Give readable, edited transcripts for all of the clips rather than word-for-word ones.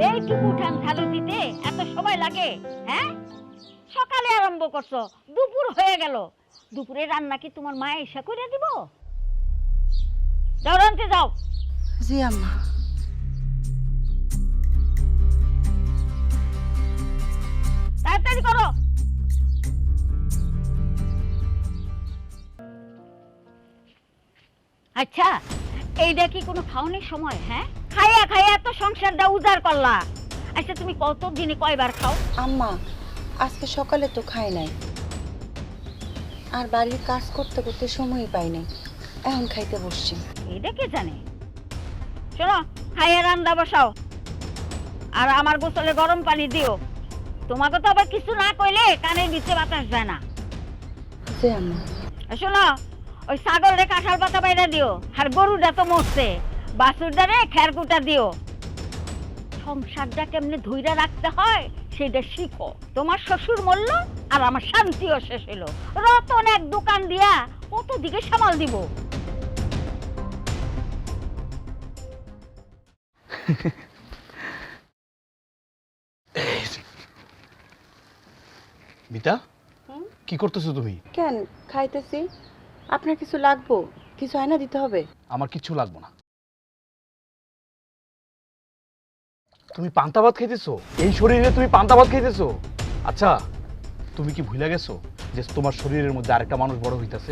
এইটুকু উঠান ঝাড়ু দিতে এত সময় লাগে? হ্যাঁ, সকালে আরম্ভ করছো, দুপুর হয়ে গেল। দুপুরে রান্না কি তোমার মা এসে করে দিব? যাও রান্তে যাও। জি আম্মা। তাড়াতাড়ি করো। আচ্ছা, এইটা কি কোনো খাওয়ানোর সময়? হ্যাঁ, খাইয়া খাইয়া তো সংসারটা উজাড় করলা। আচ্ছা, তুমি কত দিনে কয়বার খাও? আম্মা, আজকে সকালে তো খাই নাই, আর বাড়ির কাজ করতে করতে সময়ই পাই নাই, এখন খাইতে বসছি। এটা কে জানে? শোনো, খাইয়া রান্না বসাও, আর আমার গোসলে গরম পানি দিও। তোমাকে তো আবার কিছু না কইলে কানের নিচে বাতাস যায় না। জি আম্মা। আর শোনো, ওই ছাগলরে কাঁঠাল পাতা বাইরে দিও, আর গরুটা তো মরছে, বাছুরটারে খেরকুটা দিও। সংসারটা কেমনে ধইরা রাখতে হয় সেটা শিখো। তোমার শ্বশুর মরল আর আমার শান্তিও শেষ হলো। রতন এক দোকান দিয়া কত দিকে সামাল দিব? মিতা, কি করতেছো তুমি? কেন খাইতেছি? আপনার কিছু লাগবো? কিছু আয়না দিতে হবে? আমার কিচ্ছু লাগবে না। তুমি পান্তা ভাত খাইতেছো? এই শরীরে তুমি পান্তা ভাত খাইতেছো? আচ্ছা, তুমি কি ভুলে গেছো যে তোমার শরীরের মধ্যে আরেকটা মানুষ বড় হইতাছে?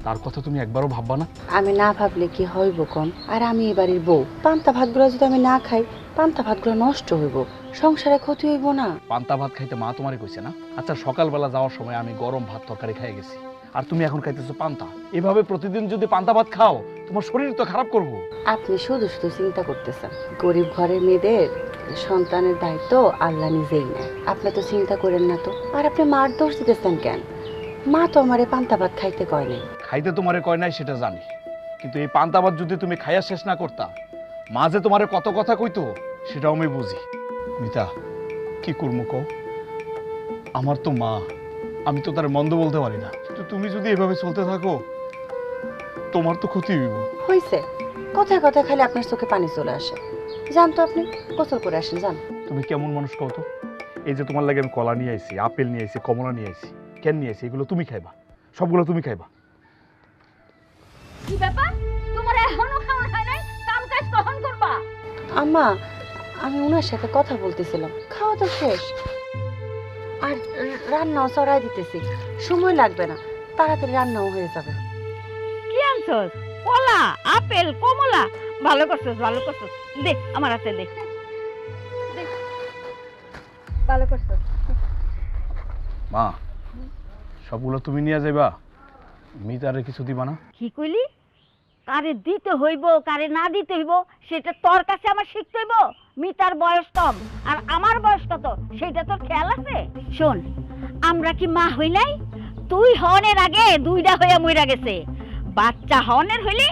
তার কথা তুমি একবারও ভাববা না? আমি না ভাবলে কি হইব কম? আর আমি এই বাড়ির বউ, পান্তা ভাতগুলো যদি আমি না খাই, পান্তা ভাতগুলো নষ্ট হইব, সংসারে ক্ষতি হইব না? পান্তা ভাত খাইতে মা তোমারই কইছে না? আচ্ছা, সকালবেলা যাওয়ার সময় আমি গরম ভাত তরকারি খাই গেছি, আর তুমি এখন খাইতেছো পান্তা। এভাবে প্রতিদিন যদি পান্তা ভাত খাও, তোমার শরীর তো খারাপ করবো। আপনি শুধু শুধু চিন্তা করতেছেন। গরিব ঘরের মেয়েদের সন্তানের দায়িত্ব আল্লাহ নিজেই নেয়। আপনি তো চিন্তা করেন না তো। আর আপনি মার দোষ দিতেছেন কেন? মা তো আমারে পান্তা ভাত খাইতে কয় নাই। খাইতে তোমারে কয় নাই সেটা জানি, কিন্তু এই পান্তা ভাত যদি তুমি খাইয়া শেষ না করতা, মা যে তোমারে কত কথা কইতো সেটাও আমি বুঝি। মিতা, কি করবো কও? আমার তো মা, আমি তো তার মন্দ বলতে পারি না, কিন্তু তুমি যদি এভাবে চলতে থাকো তোমার তো ক্ষতি হইব। হইছে, কথায় কথায় খালি আপনার চোখে পানি চলে আসে। যান তো, আপনি গোসল করে আসেন, যান। তুমি কেমন মানুষ কও তো? এই যে তোমার লাগে আমি কলা নিয়ে আইছি, আপেল নিয়ে আইছি, কমলা নিয়ে আইছি, কেন নিয়ে আইছি? এগুলো তুমি খাইবা, সবগুলো তুমি খাইবা। কি ব্যাপার, তোমার এখনো খাওয়া হয় নাই? কাম কাজ কখন করবা? আম্মা, আমি ওনার সাথে কথা বলতেছিলাম, খাওয়া তো শেষ, আর রান্নাও চড়াই দিতেছি। সময় লাগবে না, তাড়াতাড়ি রান্নাও হয়ে যাবে। কি আনছস? কলা, আপেল, কমলা? ভালো করছস, ভালো করছস। দে আমার হাতে দে। দে। ভালো করছস। মা, সবগুলো তুমি নিয়ে যাইবা, মিতারে কিছু দিবা না? কি কইলি? কারে দিতে হইব কারে না দিতে হইব সেটা তোর কাছে আমার শিখতে হইব? মিতার বয়স কম আর আমার বয়স কত সেটা তোর খেয়াল আছে? শোন, আমরা কি মা হই নাই? তুই হনের আগে দুইটা হইয়া মইরা গেছে। বাচ্চা হনের হইলে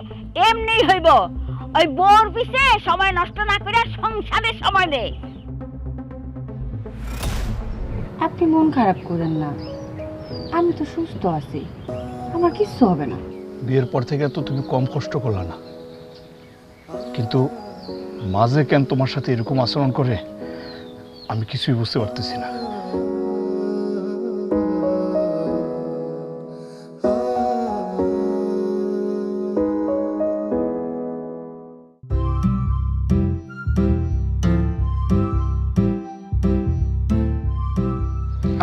এমনি হইব। ওই বোর পিছে সময় নষ্ট না করে সংসারে সময় দে। আপনি মন খারাপ করেন না, আমি তো সুস্থ আছি, আমার কিচ্ছু হবে না। বিয়ের পর থেকে তো তুমি কম কষ্ট করলা না, কিন্তু মাঝে কেন তোমার সাথে এরকম আচরণ করে আমি কিছুই বুঝতে পারতেছি না।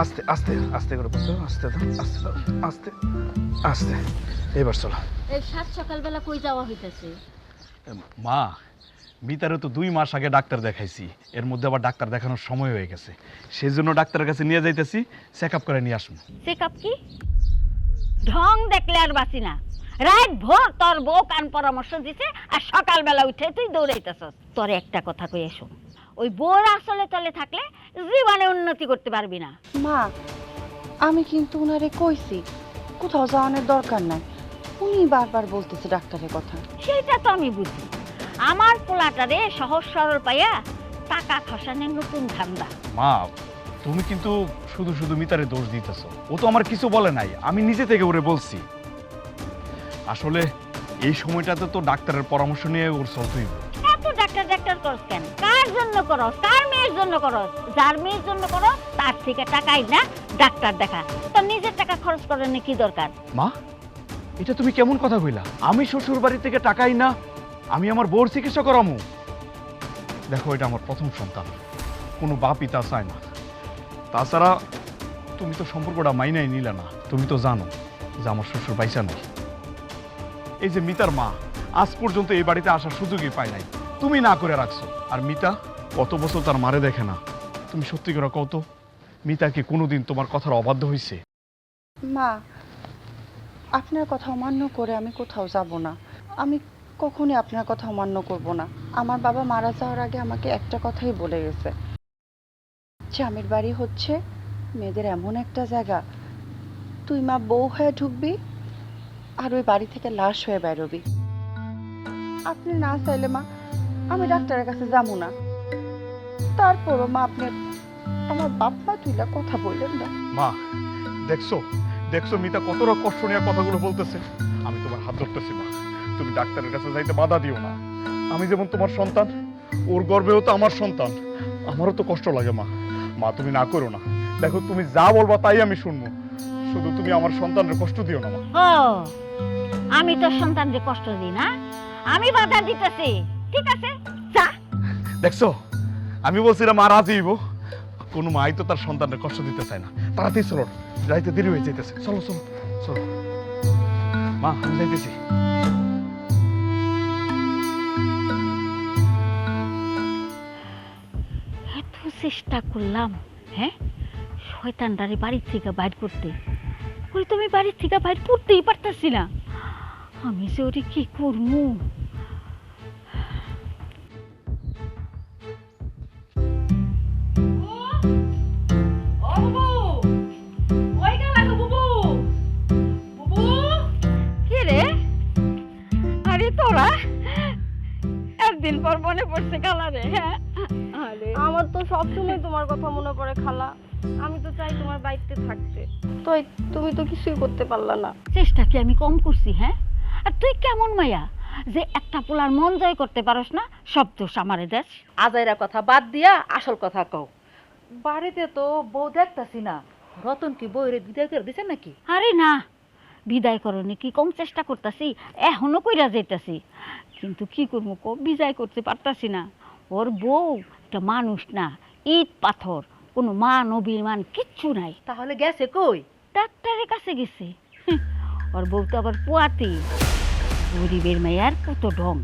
আস্তে আস্তে আস্তে করে বসো, আস্তে দাও, আস্তে দাও, আস্তে আস্তে। এবার চলো। এই সাত সকালবেলা কই যাওয়া হইতেছে? মা, মিতারে তো 2 মাস আগে ডাক্তার দেখাইছি, এর মধ্যে আবার ডাক্তার দেখানোর সময় হয়ে গেছে, সেই জন্য ডাক্তারের কাছে নিয়ে যাইতেছি, চেক আপ করে নিয়ে আসবো। চেক আপ কি? ঢং দেখলে আর বাঁচি না। রাত ভোর তোর বউ কান পরামর্শ দিছে, আর সকালবেলা উঠে তুই দৌড়াইতেছস। তোর একটা কথা কই এসো, ওই বউর আসলে তলে থাকলে জীবনে উন্নতি করতে পারবি না। মা, আমি কিন্তু উনারে কইছি কোথাও যাওয়ানোর দরকার নাই, উনি বারবার বলতেছে ডাক্তারের কথা। সেটা তো আমি বুঝি। আমার পোলাটারে সহজ সরল পাইয়া টাকা খসানের নতুন ধান্দা। মা, তুমি কিন্তু শুধু শুধু মিতারে দোষ দিতেছো, ও তো আমার কিছু বলে নাই, আমি নিজে থেকে ওরে বলছি। আসলে এই সময়টাতে তো ডাক্তারের পরামর্শ নিয়ে ওর চলতেই। এত ডাক্তার ডাক্তার করস কেন? কার জন্য করস? কার মেয়ের জন্য করস? যার মেয়ের জন্য করস তার থেকে টাকাই না ডাক্তার দেখা। তোর নিজের টাকা খরচ করার কি দরকার? মা, এটা তুমি কেমন কথা কইলা? আমি শ্বশুর বাড়ি থেকে টাকাই না আমি আমার বউর চিকিৎসা করামু? দেখো, এটা আমার প্রথম সন্তান, কোনো বাপই তা চায় না। তাছাড়া তুমি তো সম্পর্কটা মাইনাই নিলে না। তুমি তো জানো যে আমার শ্বশুর বাইসা নাই। এই যে মিতার মা আজ পর্যন্ত এই বাড়িতে আসার সুযোগই পায় নাই, তুমি না করে রাখছো। আর মিতা কত বছর তার মারে দেখে না। তুমি সত্যি করে কত, মিতা কি কোনোদিন তোমার কথার অবাধ্য হয়েছে? মা, আপনার কথা অমান্য করে আমি কোথাও যাব না। আমি কখনই আপনার কথা অমান্য করব না। আমার বাবা মারা যাওয়ার আগে আমাকে একটা কথাই বলে গেছে, স্বামীর বাড়ি হচ্ছে মেয়েদের এমন একটা জায়গা, তুই মা বউ হয়ে ঢুকবি আর ওই বাড়ি থেকে লাশ হয়ে বেরোবি। আপনি না চাইলে মা আমি ডাক্তারের কাছে যাবো না। তারপরও মা আপনি আমার বাপ্পা তুইলা কথা বললেন না। মা, দেখছো দেখছো মিতা কতটা কষ্ট নিয়ে কথাগুলো বলতেছে। আমি তোমার হাত ধরতেছি মা, তুমি ডাক্তারের কাছে যাইতে বাধা দিও না। আমি যেমন তোমার সন্তান, ওর গর্ভেও তো আমার সন্তান, আমারও তো কষ্ট লাগে মা। মা, তুমি না করো না। দেখো, তুমি যা বলবা তাই আমি শুনবো, শুধু তুমি আমার সন্তানের কষ্ট দিও না মা। ও, আমি তোর সন্তানকে কষ্ট দিই না? আমি বাধা দিতেছি, ঠিক আছে যা। দেখছো, আমি বলছিলাম মা রাজি হইব, কোনো মাই তো তার সন্তানের কষ্ট দিতে চায় না। তাড়াতাড়ি চলো, যাইতে দেরি হয়ে যাইতেছে। চলো চলো চলো মা, আমি যাইতেছি। এত চেষ্টা করলাম, হ্যাঁ, শয়তানটারে বাড়ির থেকে বাইর করতে, ওরে তুমি বাড়ির থেকে বাইর করতেই পারতাছি না। আমি যে ওরে কি করবো? কে রে? আরে তোরা একদিন পর মনে পড়ছে খালা রে। হ্যাঁ, আরে আমার তো সবসময় তোমার কথা মনে পড়ে খালা। আমি তো চাই তোমার বাড়িতে থাকতে, তো তুমি তো কিছুই করতে পারলা না। চেষ্টা কি আমি কম করছি? হ্যাঁ, আর তুই কেমন মাইয়া যে একটা পোলার মন জয় করতে পারস না? সব দোষ আমারে দেশ। আজাইরা কথা বাদ দিয়া আসল কথা কও। বাড়িতে তো বউ দেখতাছি না, রতন কি বউরে বিদায় করে দিছে নাকি? আরে না, বিদায় করণে কি কম চেষ্টা করতেছি, এখনো কইরা যাইতাছি, কিন্তু কি করবো কো, বিদায় করতে পারতাছি না। ওর বউ একটা মানুষ না, ইট পাথর, কোনো মান অভিমান কিচ্ছু নাই। তাহলে গেছে কই? ডাক্তারের কাছে গেছে। ওর বউ তো আবার পুয়াতি, গরিবের মেয়ার কত ঢং।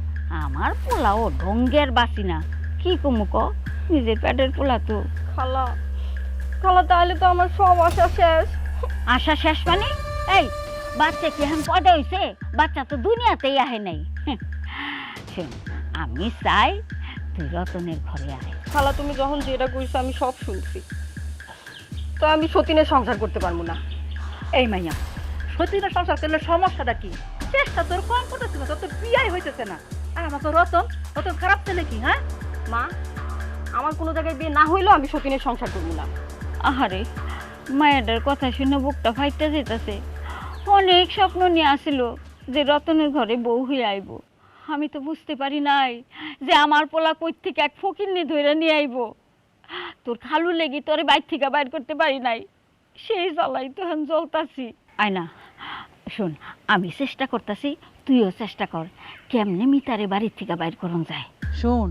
আমার পোলাও ঢঙ্গের বাসি না, কি কমু ক, নিজের পেটের পোলা তো। খালা, খালা তাহলে তো আমার সব আশা শেষ। আশা শেষ মানে? এই বাচ্চা কি এখন পয়দা হইছে? বাচ্চা তো দুনিয়াতেই আহে নাই। শোন, আমি চাই তুই রতনের ঘরে আয়। খালা তুমি যখন যেটা কইছো আমি সব শুনছি, তো আমি সতীনের সংসার করতে পারবো না। এই মাইয়া, সতীনের সংসার করলে সমস্যাটা কি? চেষ্টা তোর কম করতেছে না, তোর তো বিয়াই হইতেছে না। আর আমাকে রতন রতন খারাপ ছেলে কি? হ্যাঁ মা, আমার কোনো জায়গায় বিয়ে না হইলেও আমি সতীনের সংসার করবো না। আহারে, মায়ের কথা শুনে বুকটা ফাইটটা যেতেছে। অনেক স্বপ্ন নিয়ে আসিল যে রতনের ঘরে বউ হয়ে আইব। আমি তো বুঝতে পারি নাই যে আমার পোলা কই থেকে এক ফকিন্নি ধরে নিয়ে আইব। তোর খালু লেগে তোরে বাইর থেকে বাইর করতে পারি নাই, সেই জ্বালাই তো এখন জ্বলতাছি। আয়না শোন, আমি চেষ্টা করতেছি, তুইও চেষ্টা কর, কেমনে মিতারে বাড়ির থেকে বাইর করন যায়। শোন,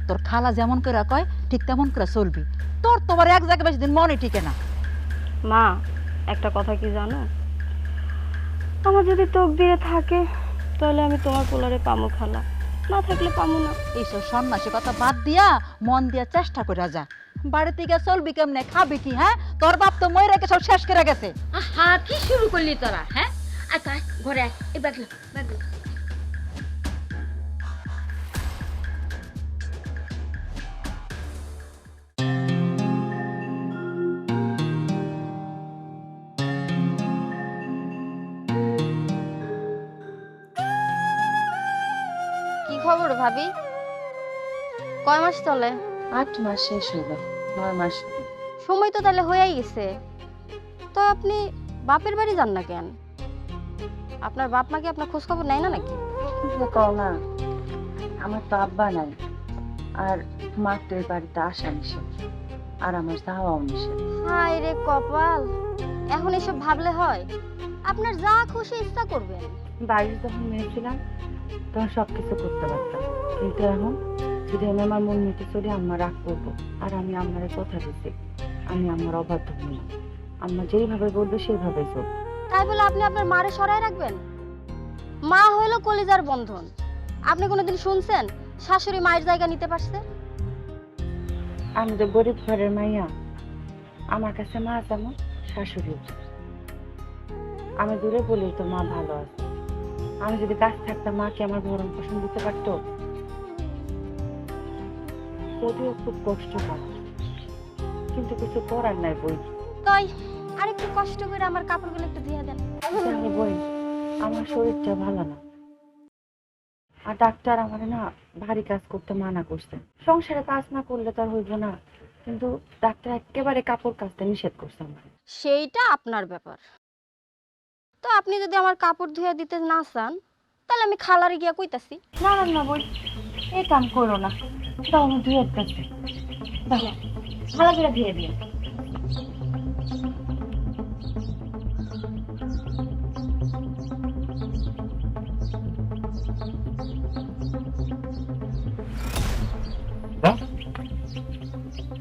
তোর খালা যেমন করে কয় ঠিক তেমন করে চলবি। তোর তোমার এক জায়গায় বেশি দিন মনে টিকে না। মা, একটা কথা কি জানো, আমার যদি তকদিরে থাকে তাহলে আমি তোমার পোলারে পামো খালা, না থাকলে পামো না। এইসব সন্ন্যাসী কথা বাদ দিয়া মন দিয়া চেষ্টা করে যা। বাড়িতে গিয়ে চলবি কেমনে, খাবি কি? হ্যাঁ, তোর বাপ তো মই রেখে সব শেষ করে গেছে। আহা, কি শুরু করলি তোরা? হ্যাঁ, আচ্ছা ঘরে আয়, এই ব্যাগ লো, ব্যাগ লো। কি খবর ভাবি? কয় মাস চলে? 8 মাস শেষ হইল, 9 মাস। সময় তো তাহলে হয়েই গেছে। তো আপনি বাপের বাড়ি যান না কেন? আপনার বাপ মা কি আপনার খোঁজ খবর নেয় না নাকি? কও না, আমার তো আব্বা নাই, আর মার তো এই বাড়িতে আসা নিষেধ, আর আমার যাওয়াও নিষেধ। হায় রে কপাল, এখন এসব ভাবলে হয়? আপনার যা খুশি ইচ্ছা করবেন। বাড়িতে যখন মেয়েছিলাম তখন সব কিছু করতে পারতাম, কিন্তু এখন যদি আমি আমার মন মতো চলি আম্মা রাগ করবো। আর আমি আম্মার কথা দিচ্ছি, আমি আমার অবাধ্য হই না। আম্মা যেইভাবে বলবে সেইভাবে চল। তাই বলে আপনি আপনার মারে সরায় রাখবেন? মা হইলো কলিজার বন্ধন। আপনি কোনোদিন শুনছেন শাশুড়ি মায়ের জায়গা নিতে পারছে? আমি তো গরিব ঘরের মাইয়া, আমার কাছে মা যেমন শাশুড়ি। আমি দূরে বলি তো মা ভালো আছে। আমি যদি কাছে থাকতাম মা কি আমার ভরণ পোষণ দিতে পারতো? যদিও খুব কষ্ট পায়, কিন্তু কিছু করার নাই বই। তাই আরেকটু কষ্ট করে আমার কাপড়গুলো একটু ধুয়ে দেন। জানি বই, আমার শরীরটা ভালো না, আর ডাক্তার আমার না ভারী কাজ করতে মানা করছে। সংসারে কাজ না করলে তো আর হইব না, কিন্তু ডাক্তার একেবারে কাপড় কাচতে নিষেধ করছে আমার। সেইটা আপনার ব্যাপার। তো আপনি যদি আমার কাপড় ধুয়ে দিতে না চান, তাহলে আমি খালারে গিয়া কইতাছি। না না না বই, এই কাম করো না, দাও আমি ধুয়ে দিতেছি। দাও ভালো করে ধুয়ে দিও।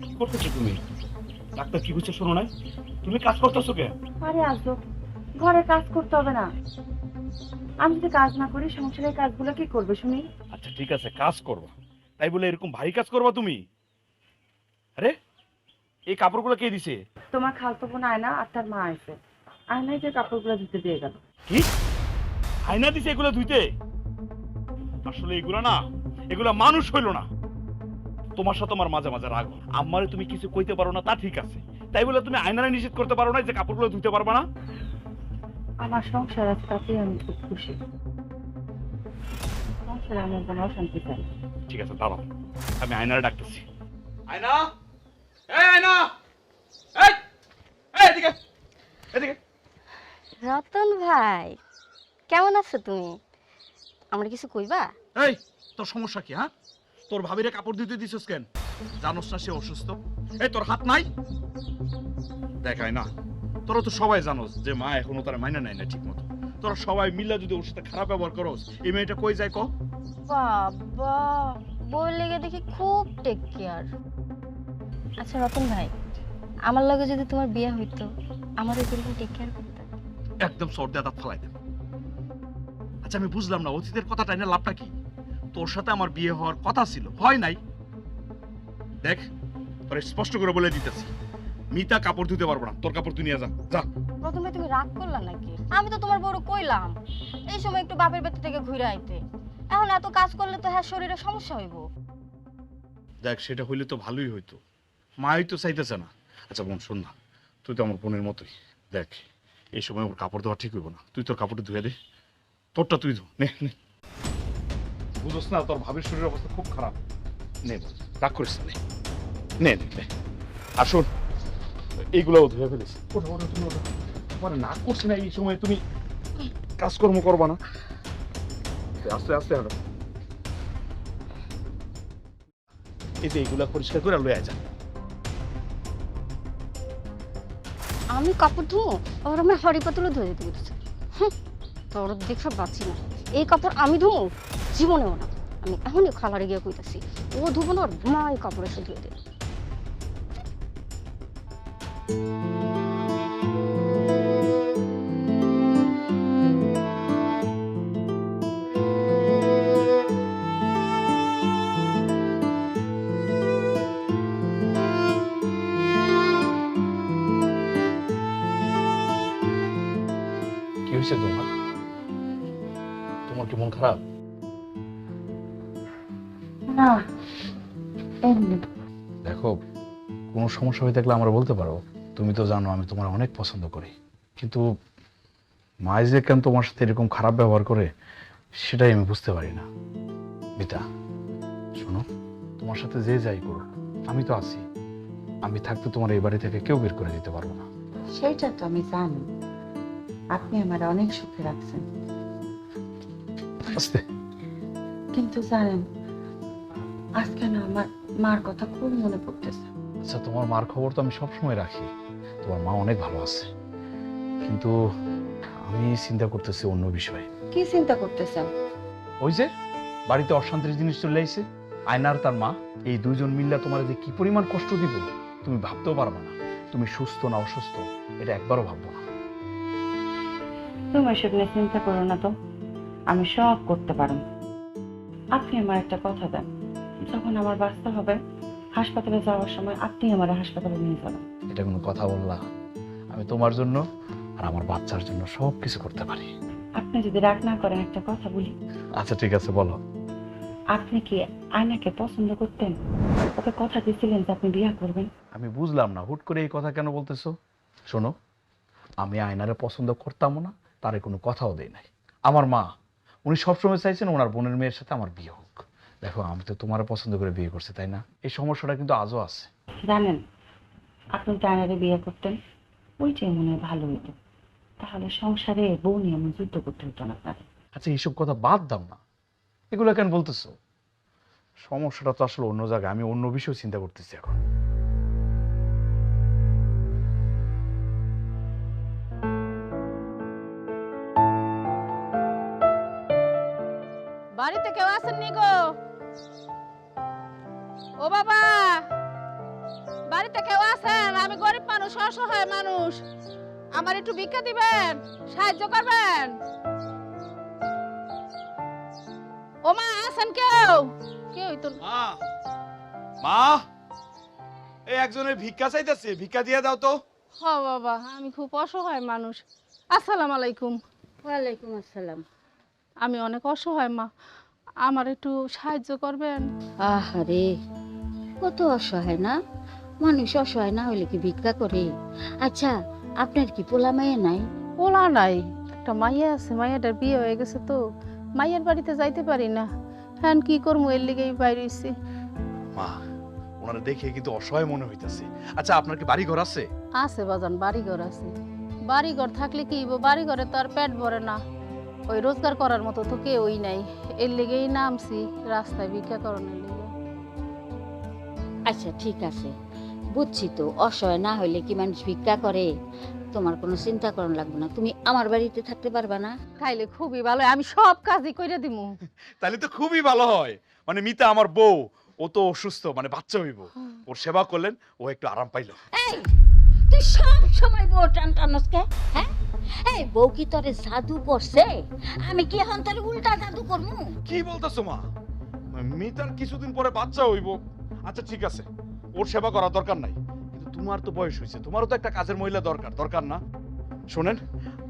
কি করতেছো তুমি? ডাক্তার কি বলছে শোনো নাই? তুমি কাজ করতেছো কে? আরে আসো, ঘরে কাজ করতে হবে না। আমি যদি কাজ না করি সংসারের কাজগুলো কি করবে শুনি? আচ্ছা ঠিক আছে, কাজ করবা, তাই বলে এরকম ভারী কাজ করবা তুমি? আরে এই কাপড়গুলো কে দিছে? তোমার খালতো বোন আয়না আর তার মা আছে, আয়নায় যে কাপড়গুলো ধুতে দিয়ে গেল। কি আয়না দিছে এগুলো ধুইতে? আসলে এগুলো না, এগুলো মানুষ হইলো না। তোমার সাথে আমার মাঝে মাঝে রাগ হয়। আমারে তুমি কিছু কইতে পারো না তা ঠিক আছে, তাই বলে তুমি আয়নারে নিষেধ করতে পারো না যে কাপড়গুলো ধুইতে পারবা না? আমার সংসার আছে, তাতেই আমি খুব খুশি। সংসারে আমি একদম অশান্তি চাই। ঠিক আছে দাঁড়াও, আমি আয়নারে ডাকতেছি। আয়না, এই আয়না, এই এই এদিকে এদিকে। রতন ভাই, কেমন আছো তুমি? আমরা কিছু কইবা? এই তোর সমস্যা কি? হ্যাঁ, তোর ভাবিরে কাপড় দিতে দিছিস কেন? জানোস না সে অসুস্থ? এই তোর হাত নাই? দেখায় না, তোরা তো সবাই জানোস যে মা এখনো তার মাইনা নাই না ঠিক মতো। তোরা সবাই মিলে যদি ওর সাথে খারাপ ব্যবহার করস, এই মেয়েটা কই যায় ক? বাবা, বই লেগে দেখি খুব টেক কেয়ার। আচ্ছা রতন ভাই, আমার লগে যদি তোমার বিয়ে হইতো, আমাদের এরকম টেক কেয়ার করতে? একদম সর্দে দাঁত ফালাই দেব। আচ্ছা আমি বুঝলাম না, অতীতের কথা টাইনে লাভটা কি? তোর সাথে আমার বিয়ে হওয়ার কথা ছিল, হয় নাই। দেখ তোর স্পষ্ট করে বলে দিতেছি, মিতা কাপড় ধুতে পারবো না। তোর কাপড় তুই নিয়ে যা, যা। রতন ভাই, তুমি রাগ করলা নাকি? আমি তো তোমার বড় কইলাম এই সময় একটু বাপের বাড়ি থেকে ঘুরে আইতে। এখন এত কাজ করলে তো হ্যাঁ শরীরে সমস্যা হইব। দেখ সেটা হইলে তো ভালোই হইতো, মাই তো চাইতেছে না। আচ্ছা বোন শোন না, তুই তো আমার বোনের মতোই। দেখ এই সময় ওর কাপড় দেওয়া ঠিক হইব না, তুই তোর কাপড়টা ধুয়ে দে। তোরটা তুই ধু, নে নে। বুঝোস না তোর ভাবির শরীরের অবস্থা খুব খারাপ। নে বোন, রাগ করিস না, নে নে নে। আর শোন, এইগুলোও ধুয়ে ফেলিস। ওটা ওটা তুমি ওটা তোমার না করছি না, এই সময় তুমি কাজকর্ম করবা না। আস্তে আস্তে হাঁটো। এই যে এইগুলা পরিষ্কার করে লয়ে যা। আমি কাপড় ধুবো আর আমার হরি পাতলও ধুয়ে দিতে বলতেছে। তোর দেখে বাঁচি না। এই কাপড় আমি ধুবো জীবনেও না। আমি এখনই খালারে গিয়ে কইতাছি, ও ধুবো না, মা এই কাপড় এসে ধুয়ে দেবে। কি হয়েছে তোমার? তোমার কি মন খারাপ? না এমনি। দেখো, কোনো সমস্যা হয়ে থাকলে আমরা বলতে পারো। তুমি তো জানো আমি তোমার অনেক পছন্দ করি, কিন্তু মাই যে কেন তোমার সাথে এরকম খারাপ ব্যবহার করে সেটাই আমি বুঝতে পারি না। মিতা শোনো, তোমার সাথে যে যাই করো আমি তো আছি। আমি থাকতে তোমার এই বাড়ি থেকে কেউ বের করে দিতে পারবো না। সেইটা তো আমি জানি, আপনি আমার অনেক সুখে রাখছেন, আস্তে। কিন্তু জানেন আজকে না আমার মার কথা খুব মনে পড়তেছে। আচ্ছা, তোমার মার খবর তো আমি সবসময় রাখি, তোমার মা অনেক ভালো আছে, কিন্তু আমি চিন্তা করতেছি অন্য বিষয়ে। কি চিন্তা করতেছেন? ওই যে বাড়িতে অশান্তির জিনিস চলে আইছে, আয়নার তার মা, এই দুইজন মিল্লা তোমার যে কি পরিমাণ কষ্ট দিব তুমি ভাবতেও পারবে না। তুমি সুস্থ না অসুস্থ এটা একবারও ভাববো না। তুমি এসব নিয়ে চিন্তা করো না তো, আমি সব করতে পারো। আপনি আমার একটা কথা দেন, যখন আমার বাচ্চা হবে হাসপাতালে যাওয়ার সময় আপনি আমার হাসপাতালে নিয়ে যাবেন। এটা কোনো কথা বললা? আমি তোমার জন্য আর আমার বাচ্চার জন্য সব কিছু করতে পারি। আপনি যদি রাগ না করেন একটা কথা বলি। আচ্ছা ঠিক আছে, বলো। আপনি কি আয়নাকে পছন্দ করতেন? ওকে কথা দিয়েছিলেন যে আপনি বিয়ে করবেন? আমি বুঝলাম না হুট করে এই কথা কেন বলতেছো। শোনো, আমি আয়নারে পছন্দ করতামও না, তারে কোনো কথাও দেই নাই। আমার মা উনি সবসময় চাইছেন ওনার বোনের মেয়ের সাথে আমার বিয়ে হোক। দেখো, আমি তো তোমার পছন্দ করে বিয়ে করছি, তাই না? এই সমস্যাটা কিন্তু আজও আছে। জানেন, আপনি যদি আয়নারে বিয়ে করতেন ওইটাই মনে হয় ভালো হইতো, তাহলে সংসারে বউ নিয়ে এমন যুদ্ধ করতে হতো না আপনার। আচ্ছা, এইসব কথা বাদ দাও না, এগুলো কেন বলতেছো? সমস্যাটা তো আসলে অন্য জায়গায়, আমি অন্য বিষয় চিন্তা করতেছি এখন। বাড়িতে কেউ আসেননি গো? ও বাবা, বাড়িতে কেউ আছেন? আমি গরিব মানুষ, অসহায় মানুষ, আমার একটু ভিক্ষা দিবেন, সাহায্য করবেন। ও মা, আছেন কেউ? কেউ তো মা, মা, এই একজনের ভিক্ষা চাইতেছে, ভিক্ষা দিয়ে দাও তো। হ বাবা, আমি খুব অসহায় মানুষ। আসসালামু আলাইকুম। ওয়ালাইকুম আসসালাম। আমি অনেক অসহায় মা, আমার একটু সাহায্য করবেন? আহারে, কত অসহায় না মানুষ, অসহায় না হলে কি ভিক্ষা করে? আচ্ছা, আপনার কি পোলা মাইয়া নাই? ওলা নাই, একটা মাইয়া আছে, মাইয়াটার বিয়ে হয়ে গেছে তো মাইয়ার বাড়িতে যাইতে পারি না। হ্যাঁ, কি করবো, এর লিগেই বাইরেছি। মা, ওনারা দেখে কিন্তু অসহায় মনে হইতাছে। আচ্ছা, আপনার কি বাড়ি ঘর আছে? আছে বাজান, বাড়িঘর আছে। বাড়িঘর থাকলে কি হইব, বাড়িঘরে তো আর পেট ভরে না, ওই রোজগার করার মতো তো কেউই নাই, এর লিগেই নামছি রাস্তায় ভিক্ষা করণের লিগে। আচ্ছা ঠিক আছে, বুঝছি তো, অসহায় না হইলে কি মানুষ ভিক্ষা করে? তোমার কোনো চিন্তা করার লাগবে না, তুমি আমার বাড়িতে থাকতে পারবা না? খাইলে খুবই ভালো, আমি সব কাজই কইরা দিমু। তাহলে তো খুবই ভালো হয়। মানে মিতা আমার বউ, ও তো অসুস্থ, মানে বাচ্চা হইব, ওর সেবা করলেন, ও একটু আরাম পাইলো। এই, তুই সব সময় বউ টানটানস কে? হ্যাঁ, এই বউ কি তোরে জাদু করছে? আমি কি এখন তোর উল্টা জাদু করবো? কি বলতেছো মা? মিতার কিছুদিন পরে বাচ্চা হইব। আচ্ছা ঠিক আছে, ওর সেবা করা দরকার নাই, কিন্তু তোমার তো বয়স হয়েছে, তোমারও তো একটা কাজের মহিলা দরকার না? শোনেন,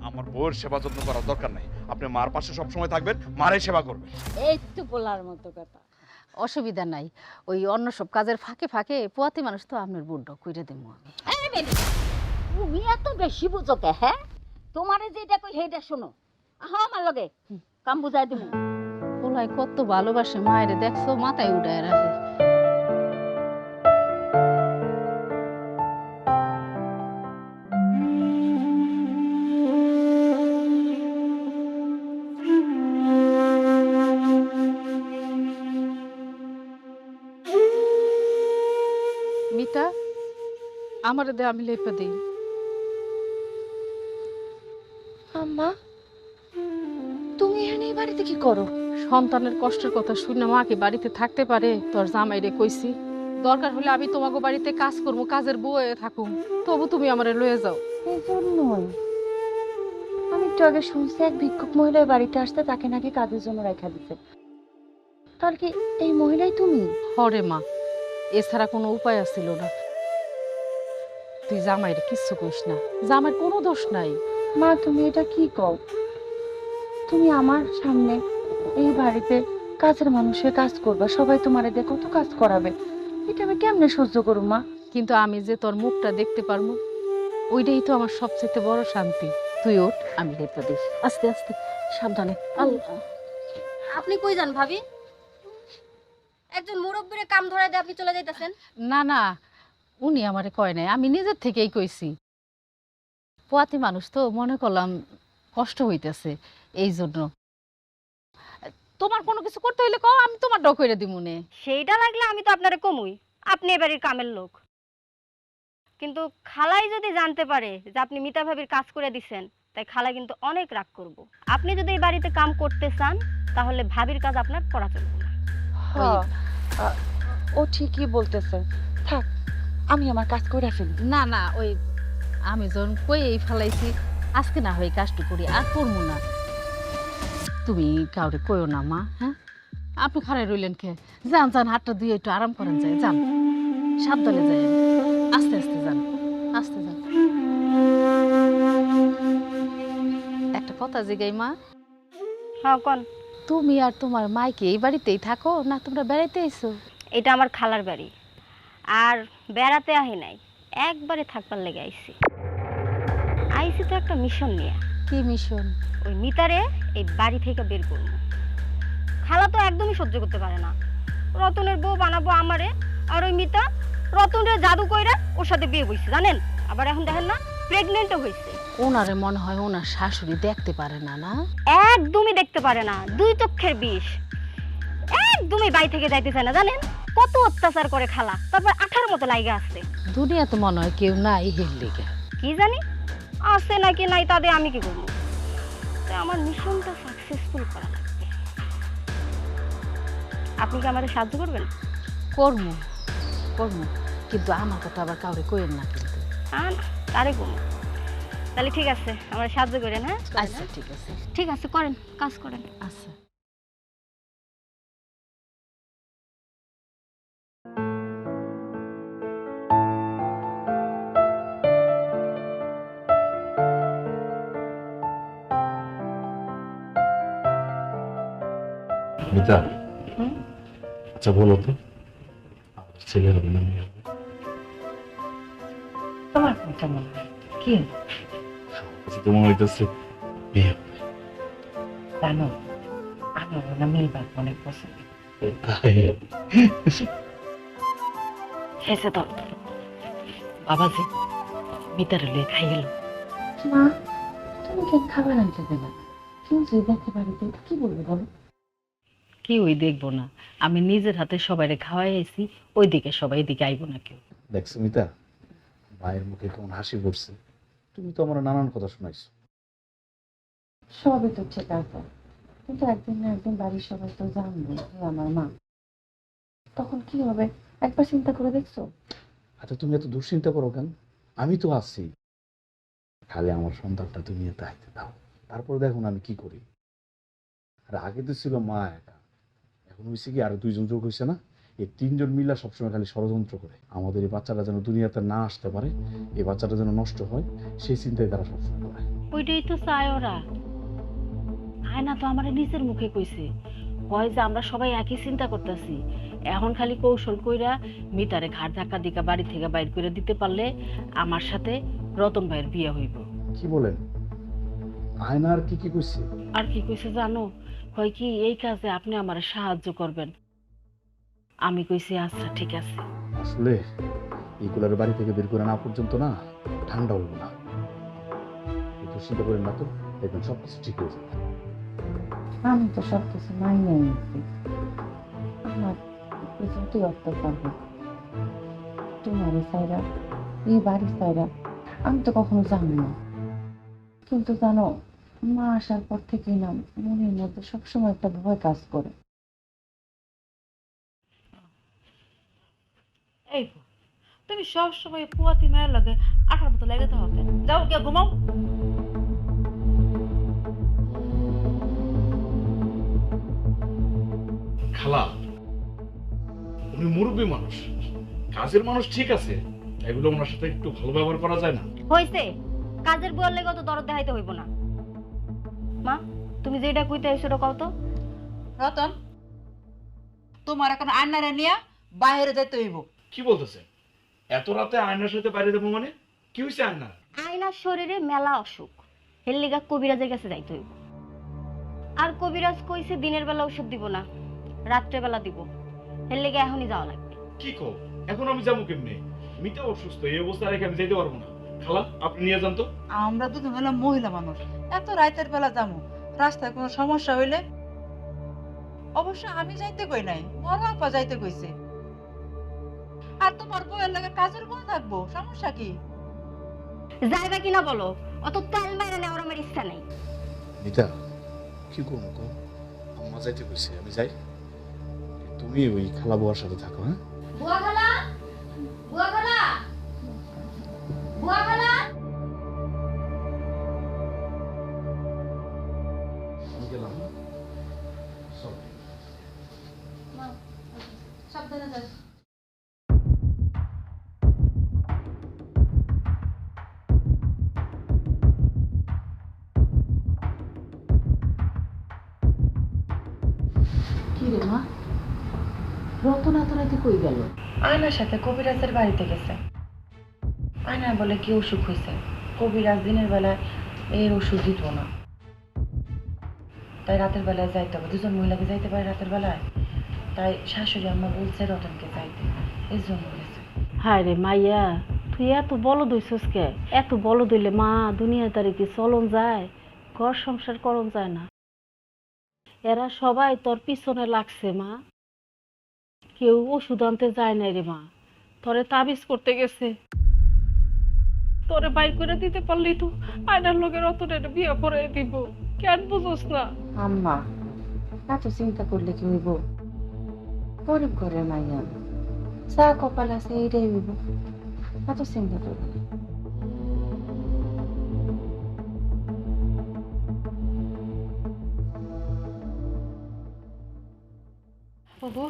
আমার বউয়ের সেবা যত্ন করার দরকার নাই, আপনি মার পাশে সবসময় থাকবেন, মারে সেবা করবেন। এই তো বলার মতো কথা। অসুবিধা নাই, ওই অন্য সব কাজের ফাঁকে ফাঁকে পোয়াতি মানুষ তো আপনার বুড্ড কইরা দিমু আমি। এই বেবি, তুমি এত বেশি বুঝো কে? হ্যাঁ, তোমারে যেটা কই সেইটা শোনো। আহা আমার লগে, কাম বুঝাই দিমু। ওলাই কত ভালোবাসে মায়েরে, দেখছো মাথায় উঠায় রাখে। মিতা, আমার দে, আমি লেপে দিই। আম্মা, তুমি এখানে এই বাড়িতে কি করো? সন্তানের কষ্টের কথা শুনে মাকে বাড়িতে থাকতে পারে তোর জামাইরে কইছি, দরকার হলে আমি তোমাকে বাড়িতে কাজ করবো, কাজের বউ হয়ে থাকুম, তবু তুমি আমারে লয়ে যাও। এই জন্যই আমি একটু আগে শুনছি এক ভিক্ষুক মহিলা এই বাড়িতে আসতে, তাকে নাকি কাজের জন্য রেখা দিতে। তার কি এই মহিলাই তুমি? হরে মা, এছাড়া কোনো উপায় ছিল না। তুই জামাইরে কিচ্ছু কইস না, জামাইয়ের কোনো দোষ নাই। মা, তুমি এটা কি কও? তুমি আমার সামনে এই বাড়িতে কাজের মানুষের কাজ করবা, সবাই তোমারে দিয়ে কত কাজ করাবে, এটা আমি কেমনে সহ্য করব মা? কিন্তু আমি যে তোর মুখটা দেখতে পারবো, ওইটাই তো আমার সবচেয়ে বড় শান্তি। তুই ওঠ, আমি লেপে দিই। আস্তে আস্তে, সাবধানে। আল্লাহ, আপনি কই যান ভাবি? একজন মুরব্বীরে কাম ধরায় দিয়ে আপনি চলে যাইতেছেন? না না, উনি আমারে কয় নাই, আমি নিজের থেকেই কইছি। পোয়াতি মানুষ তো, মনে করলাম কষ্ট হইতেছে, এই জন্য। তোমার কোনো কিছু করতে হইলে কও, আমি তোমার ডক করে দিব নে। সেইটা লাগলে আমি তো আপনারে কমুই, আপনি এবারের কামের লোক। কিন্তু খালাই যদি জানতে পারে যে আপনি মিতা ভাবির কাজ করে দিছেন, তাই খালা কিন্তু অনেক রাগ করব। আপনি যদি এই বাড়িতে কাম করতে চান তাহলে ভাবির কাজ আপনার করা চলবে না। হ্যাঁ, ও ঠিকই বলতেছে। থাক, আমি আমার কাজ করে ফেলি। না না, ওই আমি যখন কই এই ফেলাইছি, আজকে না হয় কাজটু করি, আর করবো না। তুমি কাউরে কইও না মা, হ্যাঁ? আপনি খারাই রইলেন কে? যান যান, হাতটা দিয়ে একটু আরাম করেন, যায় যান, সাবধানে যায়, আস্তে আস্তে যান, আস্তে যান। একটা কথা জিগাই মা, হ্যাঁ কোন? তুমি আর তোমার মাইকে এই বাড়িতেই থাকো না তোমরা বেড়াইতে আইছো? এটা আমার খালার বাড়ি, আর বেড়াতে আহি নাই, একবারে থাকবার লেগে আইছি। আইছি তো একটা মিশন নিয়ে। কি মিশন? ওই মিতারে এই বাড়ি থেকে বের করবো। খালা তো একদমই সহ্য করতে পারে না। রতনের বউ বানাবো আমারে, আর ওই মিতা রতনের জাদু কইরা ওর সাথে বিয়ে বইছে জানেন। আবার এখন দেখেন না, প্রেগনেন্টও হয়েছে। ওনারে মনে হয় ওনার শাশুড়ি দেখতে পারে না, না? একদমই দেখতে পারে না, দুই চক্ষের বিষ। একদমই বাড়ি থেকে যাইতে চায় না জানেন। কত অত্যাচার করে খালা, তারপর আঠার মতো লাইগা আসছে। দুনিয়া তো মনে হয় কেউ নাই হের লেগে। কি জানি আছে নাকি নাই, তাদের আমি কি করবো। তো আমার মিশনটা সাকসেসফুল করা লাগবে। আপনি কি আমাদের সাহায্য করবেন? কর্ম কর্ম, কিন্তু আমার কথা আবার কাউরে কইেন না কিন্তু। তারে করবো। তাহলে ঠিক আছে, আমার সাহায্য করেন। হ্যাঁ আচ্ছা ঠিক আছে, ঠিক আছে, করেন, কাজ করেন। আচ্ছা। মিতা, আচ্ছা বলো তো, ছেলে হবে না মেয়ে হবে? তোমার কোনটা মনে হয়? কি আচ্ছা, তোমার হইতেছে মেয়ে হবে। জানো, আমার মনে মিলবার অনেক পছন্দ। শেষে তো বাবাজি মিতারে লয়ে খাই গেল। মা, তুমি কেন খাবার আনতে দেবে? কেউ যদি দেখতে বাড়িতে কি বলবে বলো? কি ওই দেখবো না, আমি নিজের হাতে সবাইরে খাওয়াই আইছি, ওইদিকে সবাই এদিকে আইবো না কেউ। দেখছো মিতা, মায়ের মুখে কেমন হাসি পড়ছে। তুমি তো আমার নানান কথা শোনাইছো। সবই তো ঠিক আছে, কিন্তু একদিন না একদিন বাড়ির সবাই তো জানবে যে আমার মা। তখন কি হবে একবার চিন্তা করে দেখছো? আচ্ছা তুমি এত দুশ্চিন্তা করো কেন? আমি তো আছি। খালি আমার সন্তানটা তুমি এত আইতে দাও, তারপর দেখো না আমি কি করি। আর আগে তো ছিল মা একা, এখন হয়েছে কি আরো দুইজন যোগ হয়েছে না? এই তিনজন মিলা সবসময় খালি ষড়যন্ত্র করে আমাদের এই বাচ্চাটা যেন দুনিয়াতে না আসতে পারে, এই বাচ্চাটা যেন নষ্ট হয়, সেই চিন্তায় তারা সবসময় করে। ওইটাই তো চায় ওরা। আয়না তো আমার নিজের মুখে কইছে, কয় যে আমরা সবাই একই চিন্তা করতেছি। এখন খালি কৌশল কইরা মিতারে ঘাট ধাক্কা দিকা বাড়ি থেকে বাইর করে দিতে পারলে আমার সাথে রতন ভাইয়ের বিয়ে হইব। কি বলেন? আয়না আর কি কি কইছে? আর কি কইছে জানো? কয় কি এই কাজে আপনি আমার সাহায্য করবেন। আমি কইছি আচ্ছা ঠিক আছে। আসলে এইগুলার বাড়ি থেকে বের করে না পর্যন্ত না ঠান্ডা হইব না। একটু চিন্তা করেন না তো, দেখবেন সবকিছু ঠিক হয়ে যাবে। আমি তো সব কিছু মাইনে নিয়েছি। আমার যতই অত্যাচার হোক, তোমার সাইরা এই বাড়ি সাইরা আমি তো কখনো জানি না। কিন্তু জানো, মা আসার পর থেকেই না মনের মধ্যে সবসময় একটা ভয় কাজ করে। এই তুমি সব সময় পুয়াতি মায়ের লাগে আঠার মতো লেগে তো হবে। যাও গিয়ে ঘুমাও। খালা, উনি মুরব্বী মানুষ, কাজের মানুষ, ঠিক আছে, এগুলো ওনার সাথে একটু ভালো ব্যবহার করা যায় না? হইছে, কাজের বললে কত দরদ দেখাইতে হইব না। মা, তুমি যেটা কইতে আইছো ওটা কও তো। রতন, তোমার এখন আন্নারে নিয়ে বাইরে যাইতে হইব। কি বলতেছে? এত রাতে আয়নার সাথে বাইরে যাবো মানে? কি হয়েছে আয়না? আয়নার শরীরে মেলা অসুখ, এর লিগা কবিরাজের কাছে যাইতে হইব। আর কবিরাজ কইছে দিনের বেলা ওষুধ দিব না, রাত্রে বেলা দিব। এর লিগা এখনই যাওয়া লাগবে। কি কো? এখন আমি যাবো কেমনে? মিতা অসুস্থ, এই অবস্থায় রেখে আমি যেতে পারবো না। খালা, আপনি নিয়ে যান তো। আমরা দুজন হলাম মহিলা মানুষ, এত রাতের বেলা যাবো, রাস্তায় কোনো সমস্যা হইলে? অবশ্য আমি যাইতে কই নাই, বড় আপা যাইতে কইছে। আর তোমার বউয়ের লাগে কাজের বউ থাকবো, সমস্যা কি? যাইবা কিনা বলো, অত তেল মেরে নেওয়ার আমার ইচ্ছা নেই। মিতা কি করবো কও? আম্মা যাইতে কইছে, আমি যাই। তুমি ওই খালা বুয়ার সাথে থাকো। হ্যাঁ, বুয়া খালা, বুয়া খালা, বুয়া খালা। আমি গেলাম। সাবধানে যাস। কি রে মা, রতন এত রাতে কই গেল? আয়নার সাথে কবিরাজের বাড়িতে গেছে। আয়না বলে কি অসুখ হয়েছে, কবিরাজ দিনের বেলায় এর ওষুধ দিত না, তাই রাতের বেলায় যাইতে হবে। দুজন মহিলাকে যাইতে পারে রাতের বেলায়, তাই শাশুড়ি আম্মা বলছে রতনকে যাইতে, এই জন্য গেছে। হায় রে মাইয়া, তুই এত বলদ হইছস কে? এত বলদ হইলে মা দুনিয়াদারি কি চলন যায়? ঘর সংসার করন যায় না। এরা সবাই তোর পিছনে লাগছে মা, কেউ ওষুধ আনতে যায় নাই রে মা, তোরে তাবিজ করতে গেছে। তোরে বাইর করে দিতে পারলি তো আয়নার লোকের রতনের বিয়ে করে দিব, কেন বুঝোস না? আম্মা এত চিন্তা করলে কি হইব? গরিব ঘরের মাইয়া, যা কপাল আছে এইটাই হইব, এত চিন্তা করবো না। বাবু,